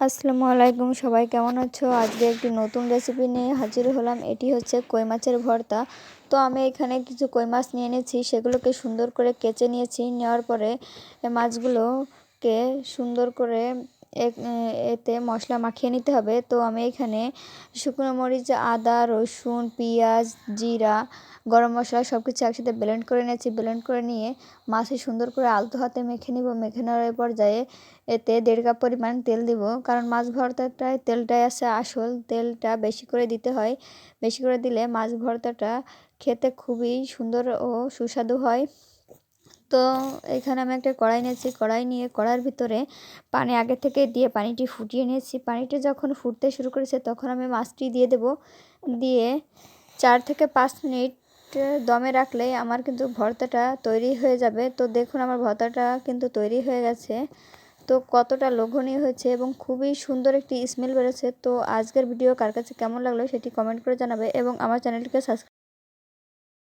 আসসালামু আলাইকুম, সবাই কেমন আছো? আজকে একটি নতুন রেসিপি নিয়ে হাজির হলাম। এটি হচ্ছে কই মাছের ভর্তা। তো আমি এখানে কিছু কই মাছ নিয়ে নিয়েছি, সেগুলোকে সুন্দর করে কেচে নিয়েছি। নেওয়ার পরে মাছগুলোকে সুন্দর করে এতে মশলা মাখিয়ে নিতে হবে। তো আমি এখানে শুকনো মরিচ, আদা, রসুন, পেঁয়াজ, জিরা, গরম মশলা সব কিছু একসাথে ব্লেন্ড করে নিয়েছি। ব্লেন্ড করে নিয়ে মাছে সুন্দর করে আলতো হাতে মেখে নিব। মেখে নেওয়ার পর্যায়ে এতে 1.5 কাপ পরিমাণ তেল দিব, কারণ মাছ ভর্তাটায় তেলটাই আছে আসল। তেলটা বেশি করে দিতে হয়, বেশি করে দিলে মাছ ভর্তাটা খেতে খুবই সুন্দর ও সুস্বাদু হয়। তো এখানে আমি একটা কড়াই নিয়েছি। কড়াই নিয়ে কড়াইয়ের ভিতরে পানি আগে থেকে দিয়ে পানিটি ফুটিয়ে নিয়েছি। পানিটি যখন ফুটতে শুরু করেছে তখন আমি মাছটি দিয়ে দেব। দিয়ে 4 থেকে 5 মিনিট দমে রাখলেই আমার কিন্তু ভর্তাটা তৈরি হয়ে যাবে। তো দেখুন আমার ভর্তাটা কিন্তু তৈরি হয়ে গেছে। তো কতটা লোভনীয় হয়েছে এবং খুবই সুন্দর একটি স্মেল বেরোচ্ছে। তো আজকের ভিডিও কার কাছে কেমন লাগলো সেটি কমেন্ট করে জানাবে এবং আমার চ্যানেলটিকে সাবস্ক্রাইব